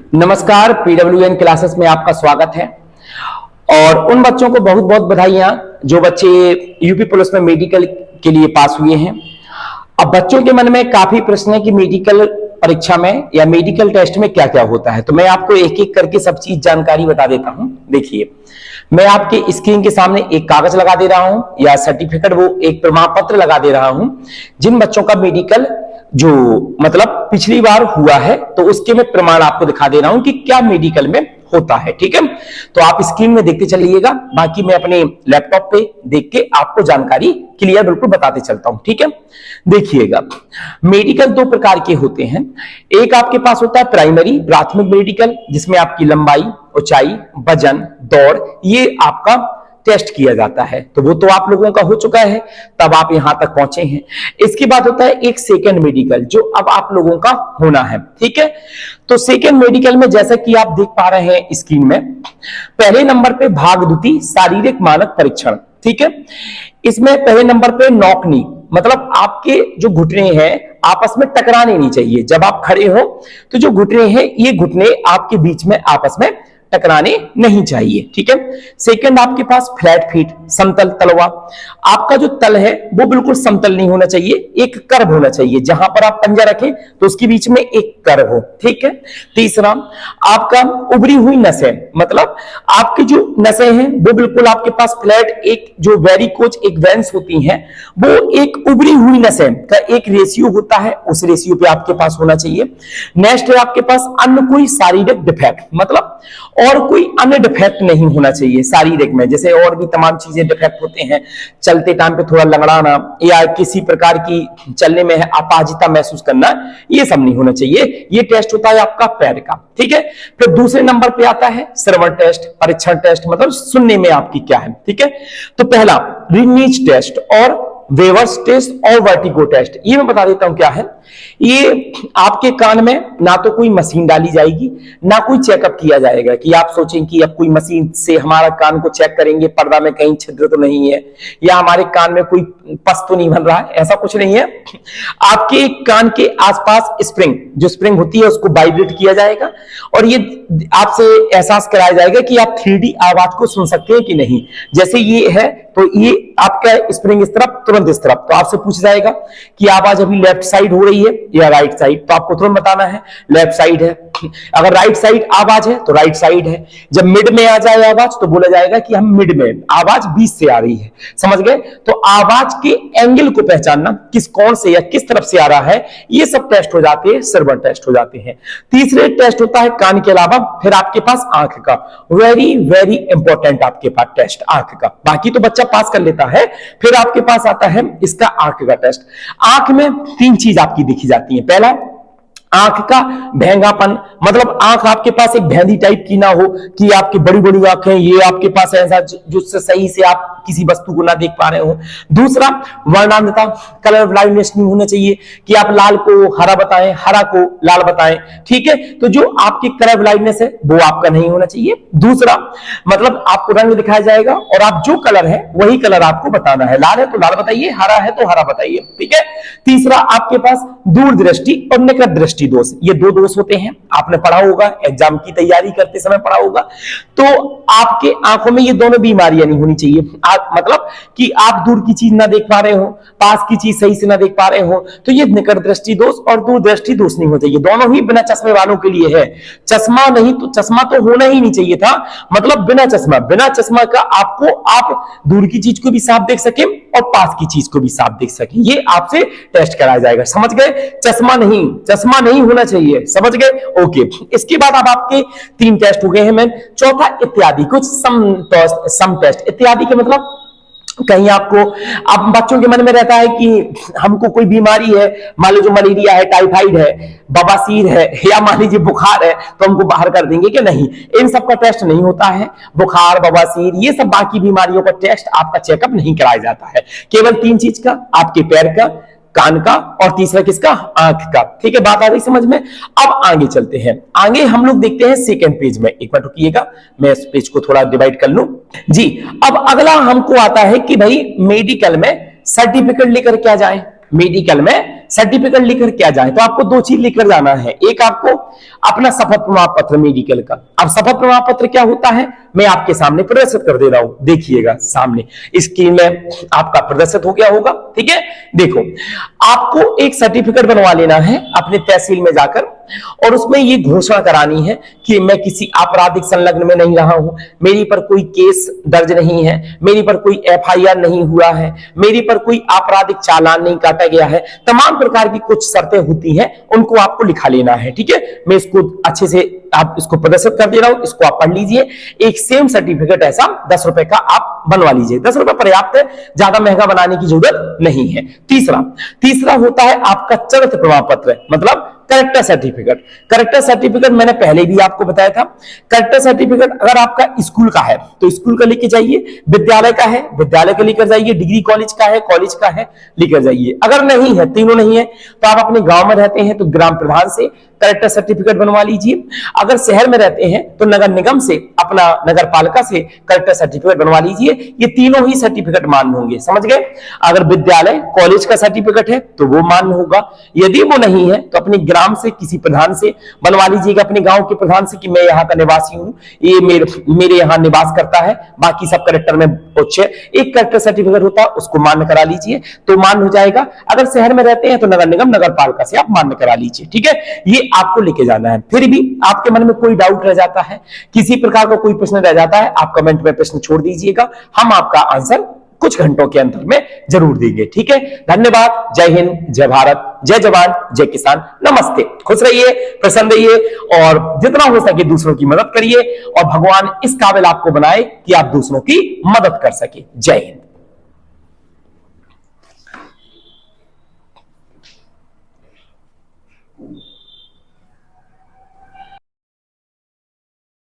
नमस्कार, पीडब्ल्यूएन क्लासेस में आपका स्वागत है। और उन बच्चों को बहुत बहुत बधाइयां जो बच्चे यूपी पुलिस में मेडिकल के लिए पास हुए हैं। अब बच्चों के मन में काफी प्रश्न है कि मेडिकल परीक्षा में या मेडिकल टेस्ट में क्या क्या होता है, तो मैं आपको एक एक करके सब चीज जानकारी बता देता हूं। देखिए, मैं आपके स्क्रीन के सामने एक कागज लगा दे रहा हूं या सर्टिफिकेट, वो एक प्रमाण पत्र लगा दे रहा हूं। जिन बच्चों का मेडिकल जो मतलब पिछली बार हुआ है, तो उसके मैं प्रमाण आपको दिखा दे रहा हूं कि क्या मेडिकल में होता है। ठीक है, तो आप स्क्रीन में देखते चलिएगा, बाकी मैं अपने लैपटॉप पे देख के आपको जानकारी क्लियर बिल्कुल बताते चलता हूं। ठीक है, देखिएगा, मेडिकल दो प्रकार के होते हैं। एक आपके पास होता है प्राइमरी प्राथमिक मेडिकल, जिसमें आपकी लंबाई, ऊंचाई, वजन, दौड़, ये आपका टेस्ट किया जाता है। तो वो तो आप लोगों का हो चुका है, तब आप यहां तक पहुंचे हैं। इसके बाद होता है एक सेकंड मेडिकल, जो अब आप लोगों का होना है। ठीक है, तो सेकंड मेडिकल में जैसा कि आप देख पा रहे हैं स्क्रीन में, पहले नंबर पे भाग द्वितीय शारीरिक मानक परीक्षण। ठीक है, इसमें पहले नंबर पे नॉक नी, मतलब आपके जो घुटने हैं आपस में टकराने नहीं चाहिए। जब आप खड़े हो तो जो घुटने हैं, ये घुटने आपके बीच में आपस में टकराने नहीं चाहिए। ठीक है, सेकंड आपके पास फ्लैट फीट, समतल तलवा। आपका जो तल है वो बिल्कुल समतल नहीं होना चाहिए, एक कर्व होना चाहिए। जहां पर आप पंजा रखें तो उसके बीच में एक कर्व हो। ठीक है, तीसरा आपका उभरी हुई नसें, मतलब आपकी जो नसें हैं वो बिल्कुल आपके पास फ्लैट, एक जो वेरिकोज एक वेंस होती हैं, वो एक उभरी हुई नसें का एक रेशियो होता है, उस रेशियो पे आपके पास होना चाहिए। नेक्स्ट है आपके पास अन्य कोई शारीरिक डिफेक्ट, मतलब और कोई अन्य डिफेक्ट नहीं होना चाहिए शारीरिक में। जैसे और भी तमाम चीजें डिफेक्ट होते हैं, चलते टाइम पे थोड़ा लंगड़ाना या किसी प्रकार की चलने में अपाहिजता महसूस करना, ये सब नहीं होना चाहिए। ये टेस्ट होता है आपका पैर का। ठीक है, फिर दूसरे नंबर पे आता है श्रवण टेस्ट, परीक्षण टेस्ट, मतलब सुनने में आपकी क्या है। ठीक है, तो पहला रिनीज टेस्ट और वेवर्स टेस्ट और वर्टिगो टेस्ट, ये मैं बता देता हूं क्या है। ये आपके कान में ना तो कोई मशीन डाली जाएगी, ना कोई चेकअप किया जाएगा कि आप सोचें कि अब कोई मशीन से हमारा कान को चेक करेंगे, पर्दा में कहीं छिद्र तो नहीं है या हमारे कान में कोई पस तो नहीं बन रहा है, ऐसा कुछ नहीं है। आपके कान के आसपास स्प्रिंग, जो स्प्रिंग होती है, उसको वाइब्रेट किया जाएगा और ये आपसे एहसास कराया जाएगा कि आप 3D आवाज को सुन सकते हैं कि नहीं। जैसे ये है तो ये आपका स्प्रिंग इस तरफ, तुरंत इस तरफ, तो आपसे पूछ जाएगा कि आवाज अभी लेफ्ट साइड हो रही है या राइट साइड, तो आपको तुरंत बताना है लेफ्ट साइड है। अगर राइट साइड आवाज है तो राइट साइड है। जब मिड में आ जाए आवाज तो बोला जाएगा कि हम मिड में, आवाज बीच से आ रही है। समझ गए? तो आवाज के एंगल को पहचानना, किस कौन से या किस तरफ से आ रहा है, ये सब टेस्ट हो जाते हैं, श्रवण टेस्ट हो जाते हैं। तीसरे टेस्ट होता है कान के अलावा फिर आपके पास आंख का, वेरी वेरी इंपॉर्टेंट आपके पास टेस्ट आंख का। बाकी तो बच्चा पास कर लेता है, फिर आपके पास आता है इसका आंख का टेस्ट। आंख में तीन चीज आपकी देखी जाती है। पहला, आंख का भेंगापन, मतलब आंख आपके पास एक भेंदी टाइप की ना हो कि आपकी बड़ी बड़ी आंखें, ये आपके पास ऐसा जो सही से आप किसी वस्तु को ना देख पा रहे हो। दूसरा, वर्णांधता, कलर ब्लाइंडनेस नहीं होना चाहिए कि आप लाल को हरा बताएं, हरा को लाल बताएं। ठीक है, तो जो आपकी कलर ब्लाइंडनेस है वो आपका नहीं होना चाहिए। दूसरा, मतलब आपको रंग दिखाया जाएगा और आप जो कलर है वही कलर आपको बताना है। लाल है तो लाल बताइए, हरा है तो हरा बताइए। ठीक है, तीसरा आपके पास दूरदृष्टि और निकट दृष्टि दोष, ये दो दोष होते हैं, आपने पढ़ा होगा, एग्जाम की तैयारी करते समय पढ़ा होगा। तो आपके आंखों में ये दोनों बीमारियां नहीं होनी चाहिए। मतलब कि आप दूर की चीज ना देख पा रहे हो, पास की चीज सही से ना देख पा रहे हो, तो ये निकट दृष्टि दोष और दूरदृष्टि दोष नहीं होना चाहिए। दोनों ही बिना चश्मे वालों के लिए है। चश्मा नहीं तो, चश्मा तो होना ही नहीं चाहिए था, मतलब बिना चश्मा, बिना चश्मा का आपको, आप दूर की चीज को भी साफ देख सके और पास की चीज को भी साफ देख सके, ये आपसे टेस्ट कराया जाएगा। समझ गए? चश्मा नहीं होना चाहिए। समझ गए? ओके, इसके बाद अब आपके तीन टेस्ट हो गए हैं। मैं चौथा इत्यादि, कुछ सम टेस्ट। इत्यादि के मतलब कहीं आपको, अब बच्चों के मन में रहता है कि हमको कोई बीमारी है, मान लो जो मलेरिया है, टाइफाइड है, बवासीर है या मान लीजिए बुखार है, तो हमको बाहर कर देंगे कि नहीं। इन सब का टेस्ट नहीं होता है। बुखार, बवासीर, ये सब बाकी बीमारियों का टेस्ट, आपका चेकअप नहीं कराया जाता है। केवल तीन चीज का, आपके पैर का, कान का और तीसरा किसका, आंख का। ठीक है, बात आ गई समझ में। अब आगे चलते हैं, आगे हम लोग देखते हैं सेकंड पेज में। एक मिनट रुकिएगा, मैं इस पेज को थोड़ा डिवाइड कर लूं जी। अब अगला हमको आता है कि भाई मेडिकल में सर्टिफिकेट लेकर क्या जाए। मेडिकल में सर्टिफिकेट लेकर क्या जाए, तो आपको दो चीज लेकर जाना है। एक आपको अपना शपथ प्रमाण पत्र मेडिकल का। अब शपथ प्रमाण पत्र क्या होता है मैं आपके सामने प्रदर्शित कर दे रहा हूं, देखिएगा सामने स्क्रीन में आपका प्रदर्शित हो गया होगा। ठीक है, देखो आपको एक सर्टिफिकेट बनवा लेना है अपने तहसील में जाकर, और उसमें ये घोषणा करानी है कि मैं किसी आपराधिक संलग्न में नहीं रहा हूं, मेरी पर कोई केस दर्ज नहीं है, मेरी पर कोई एफआईआर नहीं हुआ है, मेरी पर कोई आपराधिक चालान नहीं काटा गया है। तमाम प्रकार की कुछ शर्तें होती हैं, उनको आपको लिखा लेना है। ठीक है, मैं इसको अच्छे से आप इसको प्रदर्शित कर दे रहा हूं, इसको आप पढ़ लीजिए। एक सेम सर्टिफिकेट ऐसा 10 रुपए का आप बनवा लीजिए। 10 रुपए पर्याप्त है, ज्यादा महंगा बनाने की जरूरत नहीं है। तीसरा होता है आपका चरित्र प्रमाण पत्र, मतलब करेक्टर सर्टिफिकेट। करेक्टर सर्टिफिकेट मैंने पहले भी आपको बताया था। करेक्टर सर्टिफिकेट अगर आपका स्कूल का है तो स्कूल का लेके जाइए, विद्यालय का है विद्यालय का लेकर जाइए, डिग्री कॉलेज का है कॉलेज का है लेकर जाइए। अगर नहीं है, तीनों नहीं है, तो आप अपने गांव में रहते हैं तो ग्राम प्रधान से करेक्टर सर्टिफिकेट बनवा लीजिए। अगर शहर में रहते हैं तो नगर निगम से, अपना नगर पालिका से करेक्टर सर्टिफिकेट बनवा लीजिए। ये तीनों ही सर्टिफिकेट मान्य होंगे, समझ गए। अगर विद्यालय कॉलेज का सर्टिफिकेट है तो वो मान्य होगा, यदि वो नहीं है तो अपने ग्राम से किसी प्रधान से बनवा लीजिएगा, अपने गांव के प्रधान से कि मैं यहाँ का निवासी हूं, ये मेरे यहाँ निवास करता है, बाकी सब कलेक्टर में उच्च है। एक कलेक्टर सर्टिफिकेट होता है उसको मान्य करा लीजिए तो मान्य हो जाएगा। अगर शहर में रहते हैं तो नगर निगम नगर पालिका से आप मान्य करा लीजिए। ठीक है, ये आपको लेके जाना है। फिर भी आपके मन में कोई डाउट रह जाता है, किसी प्रकार का कोई प्रश्न रह जाता है, आप कमेंट में प्रश्न छोड़ दीजिएगा, हम आपका आंसर कुछ घंटों के अंदर में जरूर देंगे। ठीक है, धन्यवाद। जय हिंद, जय भारत, जय जवान, जय किसान, नमस्ते। खुश रहिए, प्रसन्न रहिए और जितना हो सके दूसरों की मदद करिए, और भगवान इस काबिल आपको बनाए कि आप दूसरों की मदद कर सके। जय हिंद।